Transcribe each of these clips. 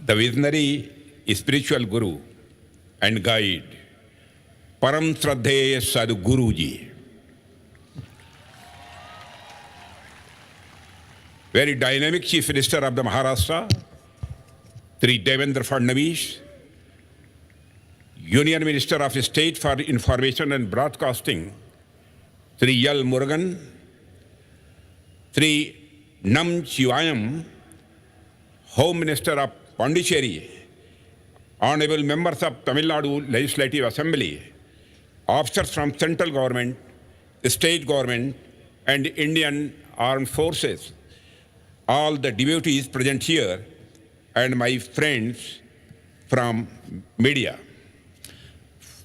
the visionary spiritual guru and guide, Param Shraddheya Sadhguru Ji. Very dynamic Chief Minister of the Maharashtra, Sri Devendra Fadnavis, Union Minister of State for Information and Broadcasting, Sri L. Murugan, Sri Nam Chivayam, Home Minister of Pondicherry, Honorable Members of Tamil Nadu Legislative Assembly, officers from central government, state government, and Indian Armed Forces, all the devotees present here, and my friends from media.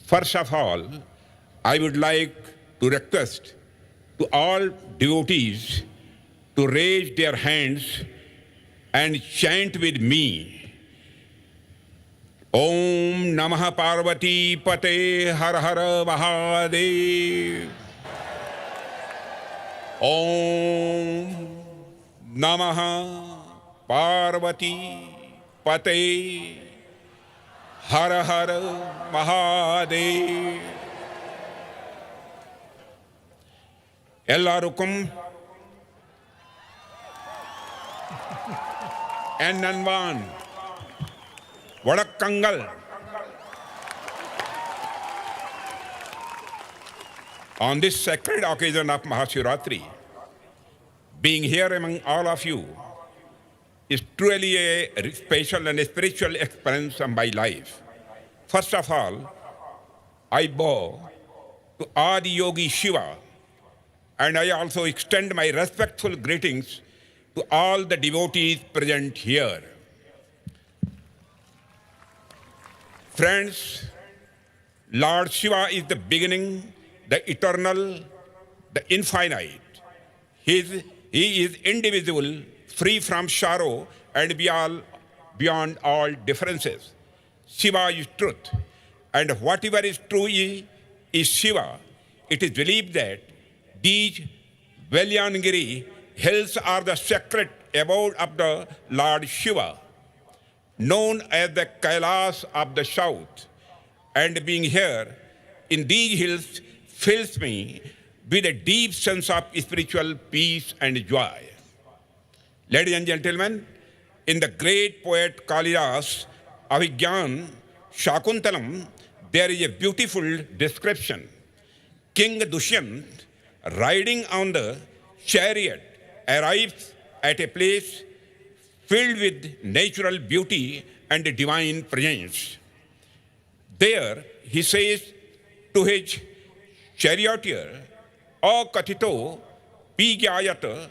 First of all, I would like to request to all devotees to raise their hands and chant with me, Om Namah Parvati Pate Har Har Mahadev. Om Namah Parvati Pate Har Har Mahadev. Ellarukum Ennanvan Vadakkangal. On this sacred occasion of Mahashivratri, being here among all of you is truly a special and a spiritual experience of my life. First of all, I bow to Adi Yogi Shiva, and I also extend my respectful greetings to all the devotees present here. Friends, Lord Shiva is the beginning, the eternal, the infinite. He is indivisible, free from sorrow, and beyond all differences. Shiva is truth, and whatever is true is Shiva. It is believed that these Velyanagiri hills are the sacred abode of the Lord Shiva, known as the Kailas of the south, and being here in these hills fills me with a deep sense of spiritual peace and joy. Ladies and gentlemen, in the great poet Kalidas Abhigyan Shakuntalam, there is a beautiful description. King Dushyant, riding on the chariot, arrives at a place filled with natural beauty and divine presence. There he says to his charioteer, O Katito Pigyayat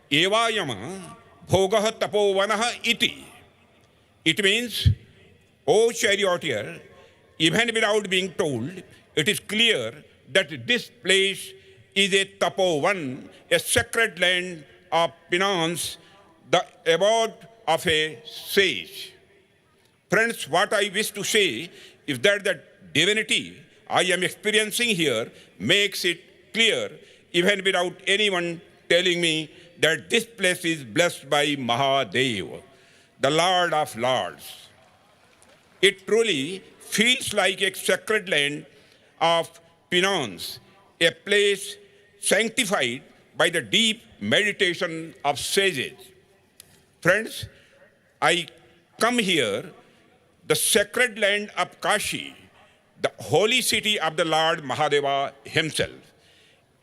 Evayama Bhogah Tapovanah iti. It means, O charioteer, even without being told, it is clear that this place is a tapovan, a sacred land of penance, the abode of a sage. Friends, what I wish to say is that the divinity I am experiencing here makes it clear, even without anyone telling me, that this place is blessed by Mahadev, the Lord of Lords. It truly feels like a sacred land of penance, a place sanctified by the deep meditation of sages. Friends, I come here, the sacred land of Kashi, the holy city of the Lord Mahadeva himself.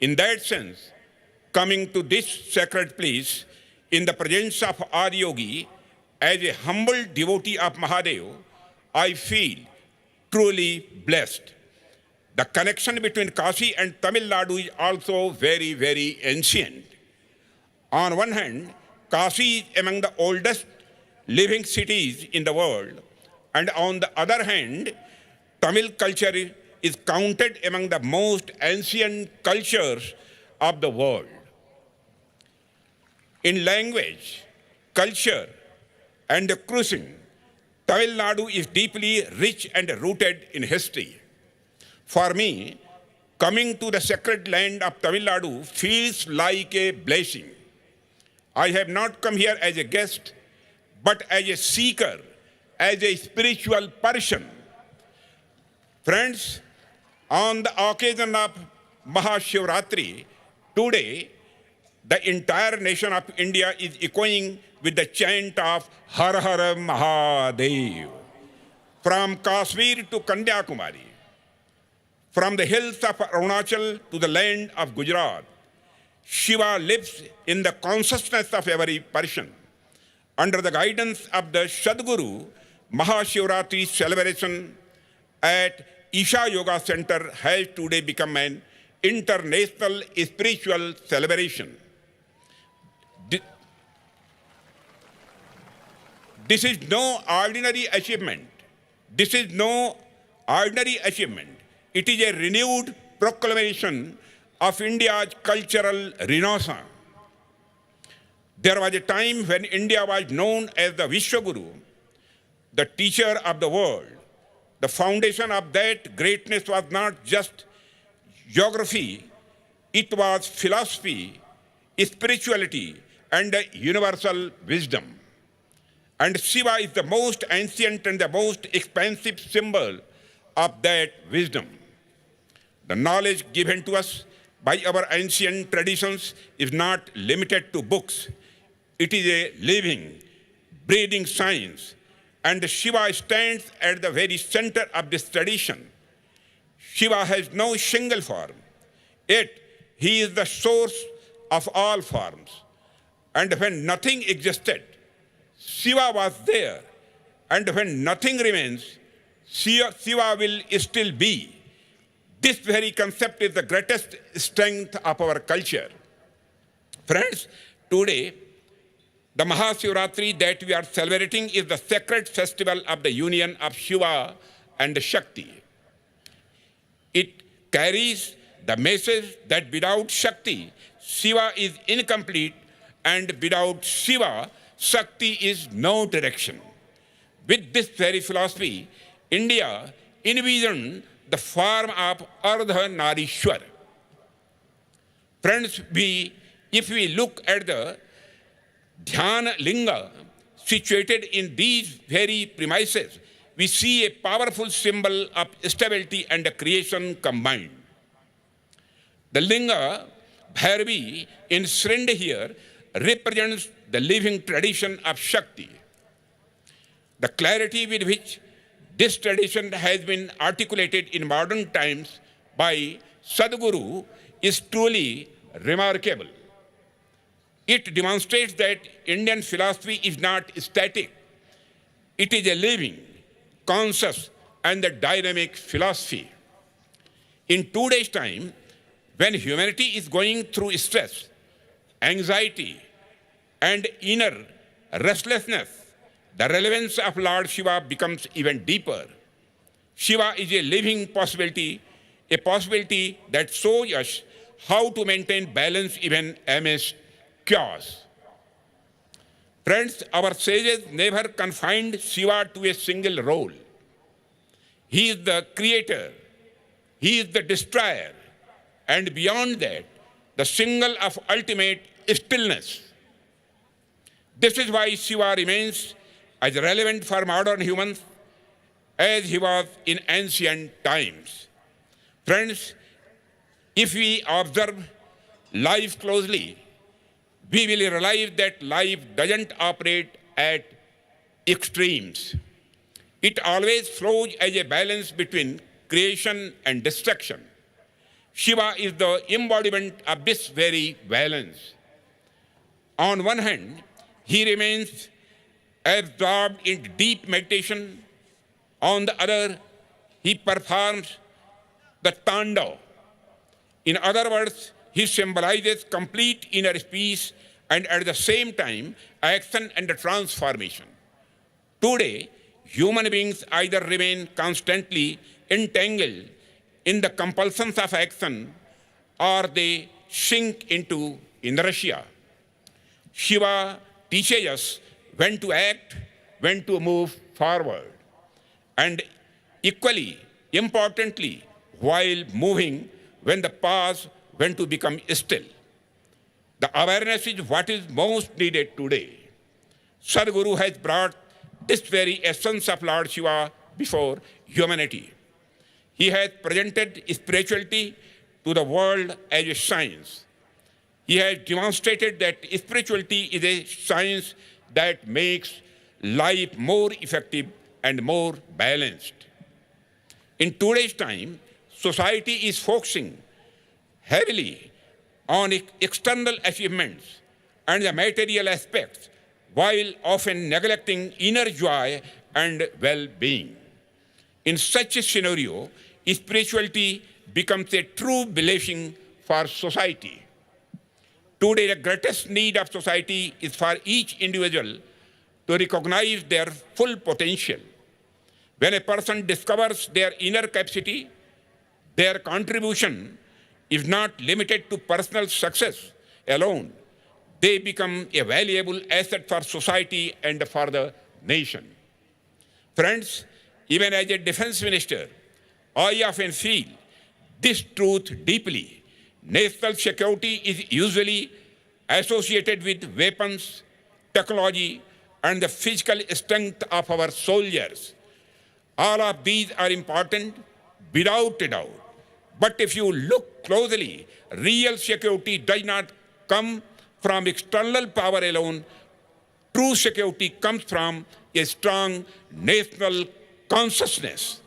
In that sense, coming to this sacred place in the presence of Adi Yogi, as a humble devotee of Mahadev, I feel truly blessed. The connection between Kashi and Tamil Nadu is also very, very ancient. On one hand, Kashi is among the oldest living cities in the world, and on the other hand, Tamil culture is counted among the most ancient cultures of the world. In language, culture, and cuisine, Tamil Nadu is deeply rich and rooted in history. For me, coming to the sacred land of Tamil Nadu feels like a blessing. I have not come here as a guest, but as a seeker, as a spiritual person. Friends, on the occasion of Mahashivratri, today, the entire nation of India is echoing with the chant of Har Har Mahadev. From Kashmir to Kanyakumari, from the hills of Arunachal to the land of Gujarat, Shiva lives in the consciousness of every person. Under the guidance of the Sadguru, Mahashivratri celebration at Isha Yoga Center has today become an international spiritual celebration. This is no ordinary achievement. This is no ordinary achievement. It is a renewed proclamation of India's cultural renaissance. There was a time when India was known as the Vishwaguru, the teacher of the world. The foundation of that greatness was not just geography, it was philosophy, spirituality, and universal wisdom. And Shiva is the most ancient and the most expansive symbol of that wisdom. The knowledge given to us by our ancient traditions is not limited to books. It is a living, breathing science, and Shiva stands at the very center of this tradition. Shiva has no single form, yet he is the source of all forms. And when nothing existed, Shiva was there, and when nothing remains, Shiva will still be. This very concept is the greatest strength of our culture. Friends, today, the Mahashivratri that we are celebrating is the sacred festival of the union of Shiva and Shakti. It carries the message that without Shakti, Shiva is incomplete, and without Shiva, Shakti is no direction. With this very philosophy, India envisioned the form of Ardha Narishwar. Friends, if we look at the Dhyana Linga situated in these very premises, we see a powerful symbol of stability and creation combined. The Linga, Bhairavi, enshrined here, represents the living tradition of Shakti. The clarity with which this tradition has been articulated in modern times by Sadguru is truly remarkable. It demonstrates that Indian philosophy is not static. It is a living, conscious, and a dynamic philosophy. In today's time, when humanity is going through stress, anxiety, and inner restlessness, the relevance of Lord Shiva becomes even deeper. Shiva is a living possibility, a possibility that shows us how to maintain balance even amidst chaos. Friends, our sages never confined Shiva to a single role. He is the creator, he is the destroyer, and beyond that, the symbol of ultimate stillness. This is why Shiva remains as relevant for modern humans as he was in ancient times. Friends, if we observe life closely, we will realize that life doesn't operate at extremes. It always flows as a balance between creation and destruction. Shiva is the embodiment of this very balance. On one hand, he remains absorbed in deep meditation. On the other, he performs the Tandava. In other words, he symbolizes complete inner peace and at the same time, action and transformation. Today, human beings either remain constantly entangled in the compulsions of action or they sink into inertia. Shiva teaches us when to act, when to move forward. And equally importantly, while moving, when to pause, when to become still. The awareness is what is most needed today. Sadguru has brought this very essence of Lord Shiva before humanity. He has presented spirituality to the world as a science. He has demonstrated that spirituality is a science that makes life more effective and more balanced. In today's time, society is focusing heavily on external achievements and the material aspects, while often neglecting inner joy and well-being. In such a scenario, spirituality becomes a true blessing for society. Today, the greatest need of society is for each individual to recognize their full potential. When a person discovers their inner capacity, their contribution is not limited to personal success alone. They become a valuable asset for society and for the nation. Friends, even as a defense minister, I often feel this truth deeply. National security is usually associated with weapons, technology, and the physical strength of our soldiers. All of these are important, without a doubt. But if you look closely, real security does not come from external power alone. True security comes from a strong national consciousness.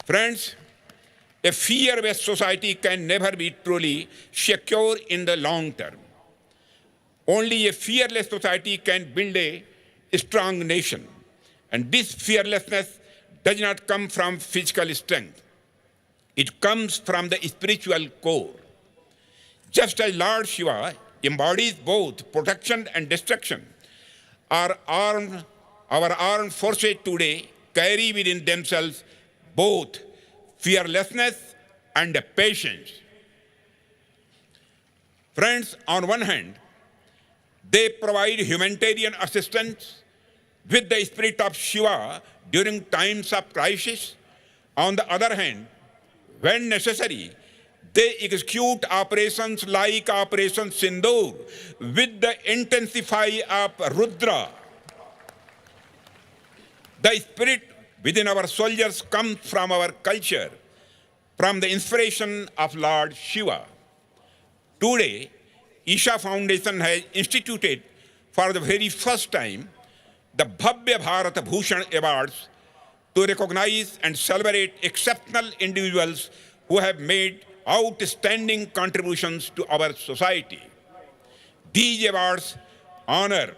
Friends, a fear-based society can never be truly secure in the long term. Only a fearless society can build a strong nation. And this fearlessness does not come from physical strength. It comes from the spiritual core. Just as Lord Shiva embodies both protection and destruction, our armed forces today carry within themselves both fearlessness and patience. Friends, on one hand, they provide humanitarian assistance with the spirit of Shiva during times of crisis. On the other hand, when necessary, they execute operations like Operation Sindoor with the intensity of Rudra. The spirit within our soldiers comes from our culture, from the inspiration of Lord Shiva. Today, Isha Foundation has instituted for the very first time the Bhavya Bharat Bhushan Awards to recognize and celebrate exceptional individuals who have made outstanding contributions to our society. These awards honor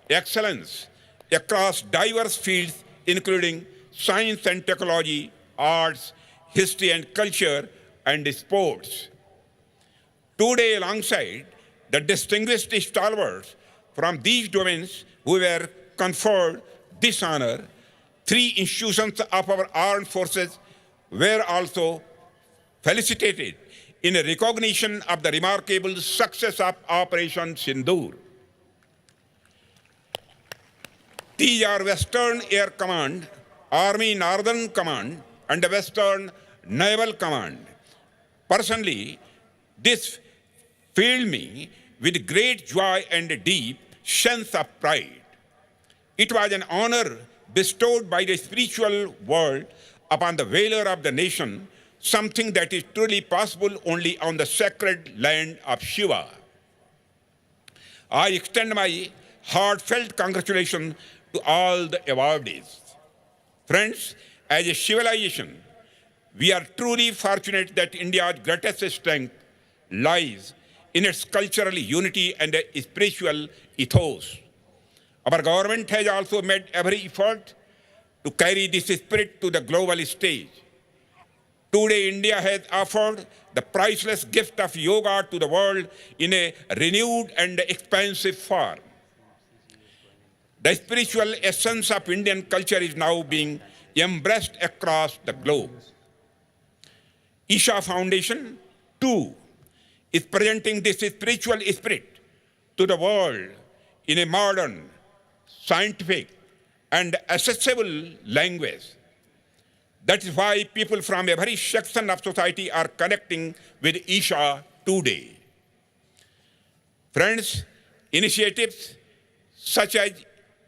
excellence across diverse fields, including science and technology, arts, history and culture, and sports. Today, alongside the distinguished stalwarts from these domains who were conferred this honor, 3 institutions of our armed forces were also felicitated in a recognition of the remarkable success of Operation Sindoor. These are Western Air Command, Army Northern Command, and the Western Naval Command. Personally, this filled me with great joy and a deep sense of pride. It was an honor bestowed by the spiritual world upon the valor of the nation, something that is truly possible only on the sacred land of Shiva. I extend my heartfelt congratulations to all the awardees. Friends, as a civilization, we are truly fortunate that India's greatest strength lies in its cultural unity and spiritual ethos. Our government has also made every effort to carry this spirit to the global stage. Today, India has offered the priceless gift of yoga to the world in a renewed and expansive form. The spiritual essence of Indian culture is now being embraced across the globe. Isha Foundation, too, is presenting this spiritual spirit to the world in a modern, scientific, and accessible language. That is why people from every section of society are connecting with Isha today. Friends, initiatives such as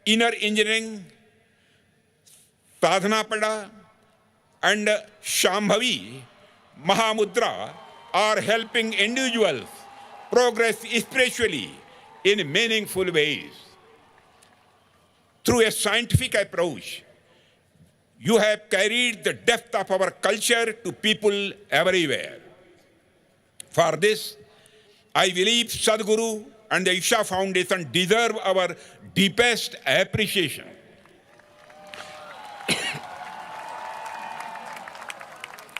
inner engineering, Sadhanapada, and Shambhavi Mahamudra are helping individuals progress spiritually in meaningful ways. Through a scientific approach, you have carried the depth of our culture to people everywhere. For this, I believe Sadhguru and the Isha Foundation deserve our deepest appreciation.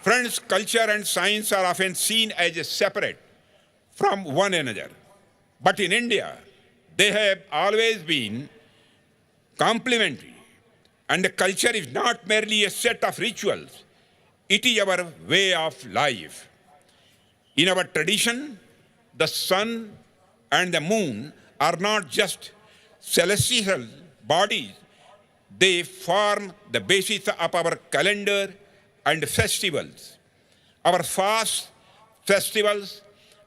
Friends, culture and science are often seen as separate from one another. But in India, they have always been complementary. And the culture is not merely a set of rituals, it is our way of life. In our tradition, the sun and the moon are not just celestial bodies, they form the basis of our calendar and festivals. Our fasts, festivals,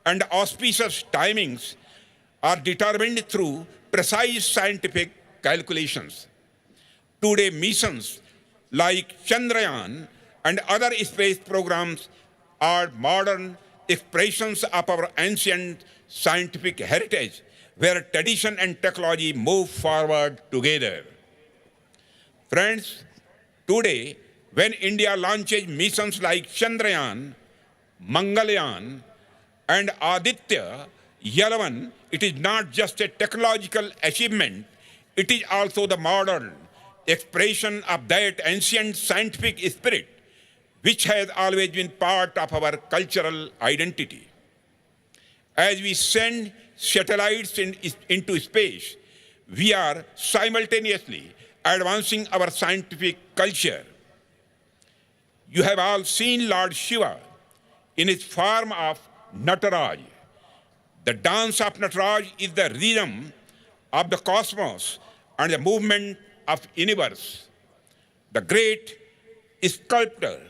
and auspicious timings are determined through precise scientific calculations. Today, missions like Chandrayaan and other space programs are modern expressions of our ancient scientific heritage, where tradition and technology move forward together. Friends, today, when India launches missions like Chandrayaan, Mangalyaan, and Aditya 11, it is not just a technological achievement, it is also the modern expression of that ancient scientific spirit which has always been part of our cultural identity. As we send satellites into space, we are simultaneously advancing our scientific culture. You have all seen Lord Shiva in his form of Nataraj. The dance of Nataraj is the rhythm of the cosmos and the movement of universe. The great sculptor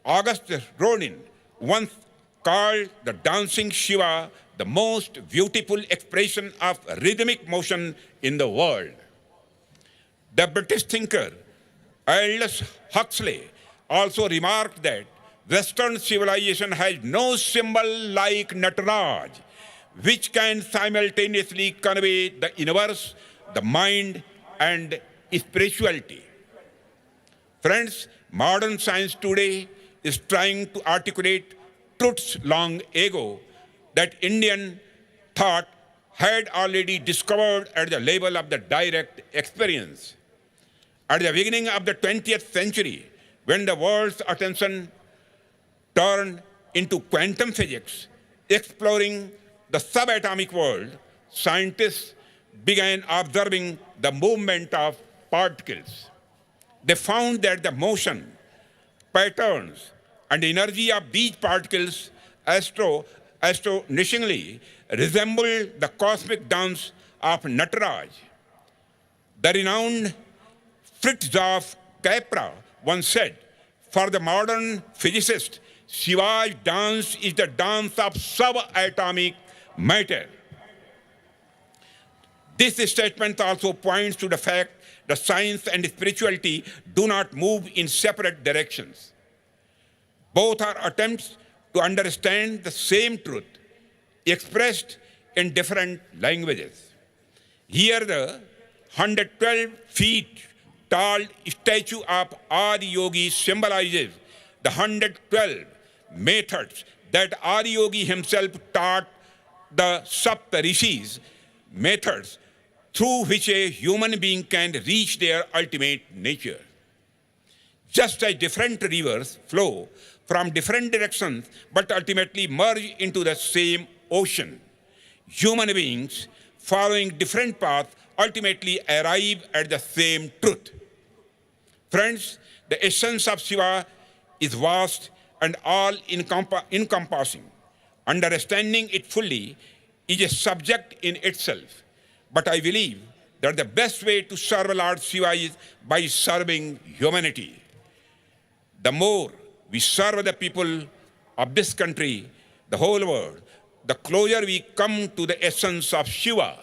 August Rodin once called the dancing Shiva the most beautiful expression of rhythmic motion in the world. The British thinker Aldous Huxley also remarked that Western civilization has no symbol like Nataraj, which can simultaneously convey the universe, the mind, and spirituality. Friends, modern science today is trying to articulate truths long ago that Indian thought had already discovered at the level of the direct experience. At the beginning of the 20th century, when the world's attention turned into quantum physics, exploring the subatomic world, scientists began observing the movement of particles. They found that the motion, patterns, and energy of these particles astonishingly resembled the cosmic dance of Nataraj. The renowned Fritjof Capra once said, "For the modern physicist, Shiva's dance is the dance of subatomic matter." This statement also points to the fact that science and spirituality do not move in separate directions. Both are attempts to understand the same truth, expressed in different languages. Here, the 112 feet tall statue of Adi Yogi symbolizes the 112 methods that Adi Yogi himself taught the Sapta Rishis, methods through which a human being can reach their ultimate nature. Just as different rivers flow from different directions but ultimately merge into the same ocean, human beings following different paths ultimately arrive at the same truth. Friends, the essence of Shiva is vast and all-encompassing. Understanding it fully is a subject in itself. But I believe that the best way to serve Lord Shiva is by serving humanity. The more we serve the people of this country, the whole world, the closer we come to the essence of Shiva.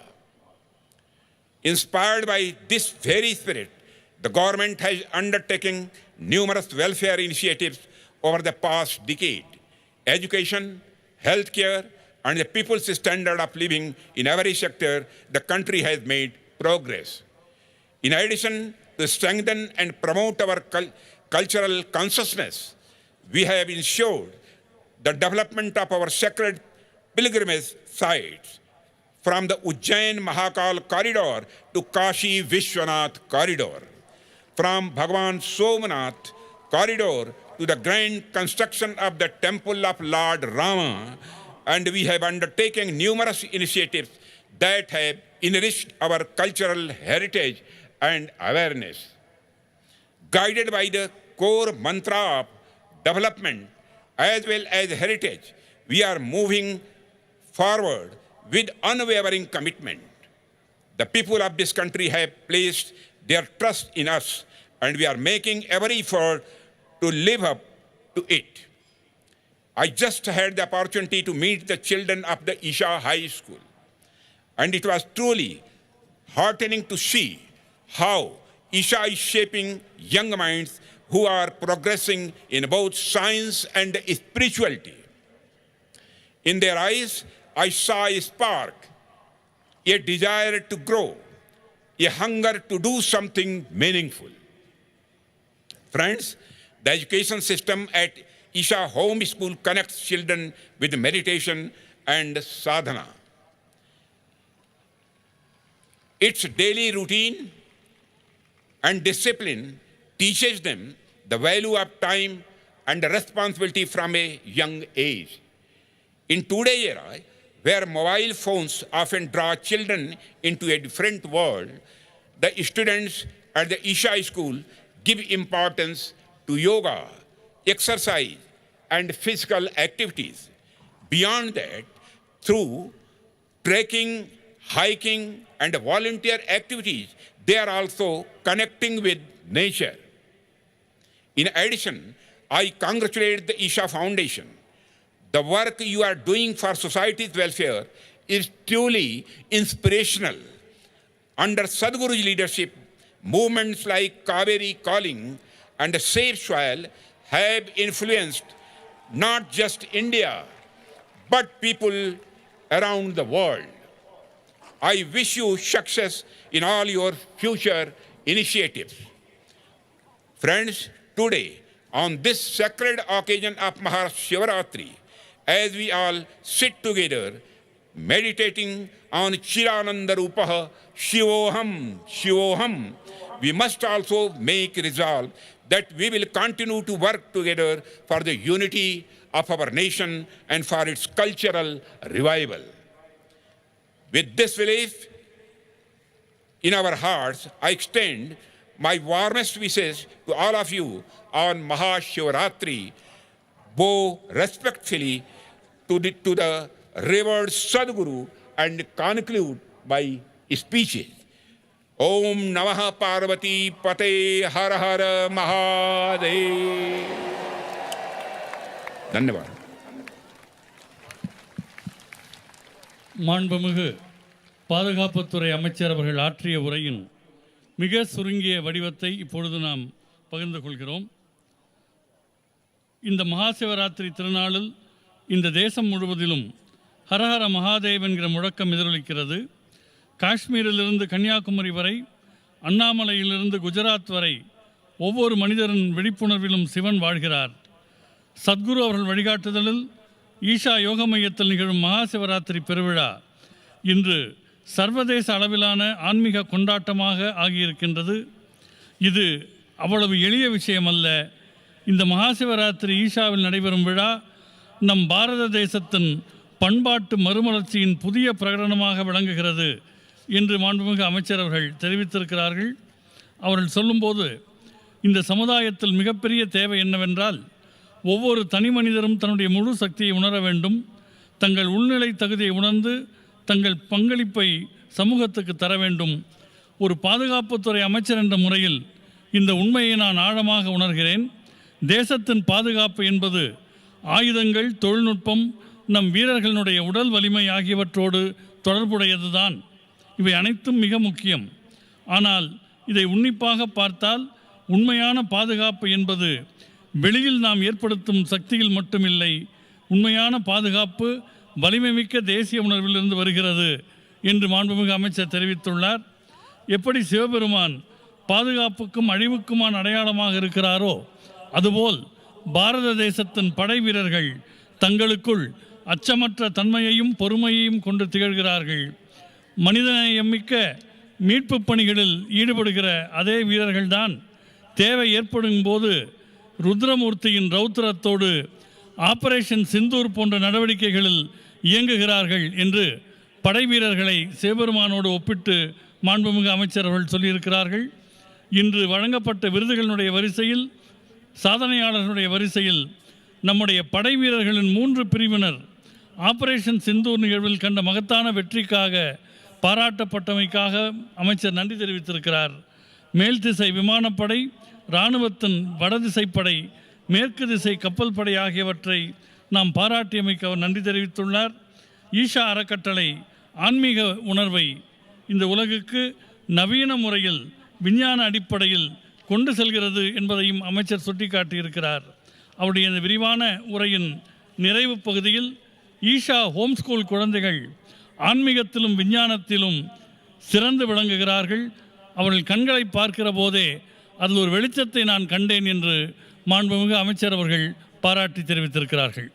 Inspired by this very spirit, the government has undertaken numerous welfare initiatives over the past decade. Education, healthcare, and the people's standard of living in every sector, the country has made progress. In addition, to strengthen and promote our cultural consciousness, we have ensured the development of our sacred pilgrimage sites, from the Ujjain Mahakal corridor to Kashi Vishwanath corridor, from Bhagwan Somnath corridor to the grand construction of the temple of Lord Rama, and we have undertaken numerous initiatives that have enriched our cultural heritage and awareness. Guided by the core mantra of development as well as heritage, we are moving forward with unwavering commitment. The people of this country have placed their trust in us, and we are making every effort to live up to it. I just had the opportunity to meet the children of the Isha High School, and it was truly heartening to see how Isha is shaping young minds who are progressing in both science and spirituality. In their eyes, I saw a spark, a desire to grow, a hunger to do something meaningful. Friends, the education system at Isha Home School connects children with meditation and sadhana. Its daily routine and discipline teaches them the value of time and responsibility from a young age. In today's era, where mobile phones often draw children into a different world, the students at the Isha School give importance to yoga, exercise, and physical activities. Beyond that, through trekking, hiking, and volunteer activities, they are also connecting with nature. In addition, I congratulate the Isha Foundation. The work you are doing for society's welfare is truly inspirational. Under Sadhguru's leadership, movements like Kaveri Calling and Save Soil have influenced not just India, but people around the world. I wish you success in all your future initiatives. Friends, today, on this sacred occasion of Mahashivaratri, as we all sit together, meditating on Chirananda Rupaha, Shivoham, Shivoham, we must also make resolve that we will continue to work together for the unity of our nation and for its cultural revival. With this belief in our hearts, I extend my warmest wishes to all of you on Mahashivaratri, bow respectfully to the revered Sadhguru and conclude by speeches. Om Namah Parvati Pate Har Har Mahadev. Dhanyavad. மாண்புமிகு பாதுகாப்புத்துறை அமைச்சர் அவர்கள் ஆற்றிய உரையின் மிக சுருங்கிய வடிவத்தை இப்பொழுது நாம் பகிர்ந்து கொள்கிறோம். இந்த மகாசிவராத்திரி திருநாளில் இந்த தேசம் முழுவதிலும் ஹரஹர மகாதேவ் என்கிற முழக்கம் எதிரொலிக்கிறது. காஷ்மீரிலிருந்து கன்னியாகுமரி வரை, அண்ணாமலையிலிருந்து குஜராத் வரை ஒவ்வொரு மனிதரின் விழிப்புணர்விலும் சிவன் வாழ்கிறார். சத்குரு அவர்கள் வழிகாட்டுதலில் ஈஷா யோக மையத்தில் நிகழும் மகாசிவராத்திரி பெருவிழா இன்று சர்வதேச அளவிலான ஆன்மீக கொண்டாட்டமாக ஆகியிருக்கின்றது. இது அவ்வளவு எளிய விஷயம் அல்ல. இந்த மகாசிவராத்திரி ஈஷாவில் நடைபெறும் விழா நம் பாரத தேசத்தின் பண்பாட்டு மறுமலர்ச்சியின் புதிய பிரகடனமாக விளங்குகிறது என்று மாண்புமிகு அமைச்சர் அவர்கள் தெரிவித்திருக்கிறார்கள். அவர்கள் சொல்லும்போது இந்த சமுதாயத்தில் மிகப்பெரிய தேவை என்னவென்றால், ஒவ்வொரு தனி மனிதரும் தன்னுடைய முழு சக்தியை உணர வேண்டும், தங்கள் உள்நிலை தகுதியை உணர்ந்து தங்கள் பங்களிப்பை சமூகத்துக்கு தர வேண்டும். ஒரு பாதுகாப்புத்துறை அமைச்சர் என்ற முறையில் இந்த உண்மையை நான் ஆழமாக உணர்கிறேன். தேசத்தின் பாதுகாப்பு என்பது ஆயுதங்கள், தொழில்நுட்பம், நம் வீரர்களுடைய உடல் வலிமை ஆகியவற்றோடு தொடர்புடையதுதான். இவை அனைத்தும் மிக முக்கியம். ஆனால் இதை உன்னிப்பாக பார்த்தால் உண்மையான பாதுகாப்பு என்பது வெளியில் நாம் ஏற்படுத்தும் சக்தியில் மட்டுமில்லை. உண்மையான பாதுகாப்பு வலிமைமிக்க தேசிய உணர்விலிருந்து வருகிறது என்று மாண்புமிகு அமைச்சர் தெரிவித்துள்ளார். எப்படி சிவபெருமான் பாதுகாப்புக்கும் அழிவுக்குமான அடையாளமாக இருக்கிறாரோ அதுபோல் பாரத தேசத்தின் படை வீரர்கள் தங்களுக்குள் அச்சமற்ற தன்மையையும் பொறுமையையும் கொண்டு திகழ்கிறார்கள். மனிதநேயமிக்க மீட்பு பணிகளில் ஈடுபடுகிற அதே வீரர்கள்தான் தேவை ஏற்படும் போது ருத்ரமூர்த்தியின் ரௌத்திரத்தோடு ஆபரேஷன் சிந்தூர் போன்ற நடவடிக்கைகளில் இயங்குகிறார்கள் என்று படை வீரர்களை சிவபெருமானோடு ஒப்பிட்டு மாண்புமிகு அமைச்சர் அவர்கள் சொல்லியிருக்கிறார்கள். இன்று வழங்கப்பட்ட விருதுகளினுடைய வரிசையில் சாதனையாளர்களுடைய வரிசையில் நம்முடைய படை வீரர்களின் 3 பிரிவினர் ஆபரேஷன் சிந்தூர் நிகழ்வில் கண்ட மகத்தான வெற்றிக்காக பாராட்டப்பட்டமைக்காக அமைச்சர் நன்றி தெரிவித்திருக்கிறார். மேல் திசை விமானப்படை, இராணுவத்தின் வடதிசைப்படை, மேற்கு திசை கப்பல் படை ஆகியவற்றை நாம் பாராட்டியமைக்கு அவர் நன்றி தெரிவித்துள்ளார். ஈஷா அறக்கட்டளை ஆன்மீக உணர்வை இந்த உலகுக்கு நவீன முறையில் விஞ்ஞான அடிப்படையில் கொண்டு செல்கிறது என்பதையும் அமைச்சர் சுட்டிக்காட்டியிருக்கிறார். அவருடைய இந்த விரிவான உரையின் நிறைவு பகுதியில் ஈஷா ஹோம் ஸ்கூல் குழந்தைகள் ஆன்மீகத்திலும் விஞ்ஞானத்திலும் சிறந்து விளங்குகிறார்கள். அவர்கள் கண்களை பார்க்கிற போதே அதில் ஒரு வெளிச்சத்தை நான் கண்டேன் என்று மாண்புமிகு அமைச்சர் அவர்கள் பாராட்டி தெரிவித்திருக்கிறார்கள்.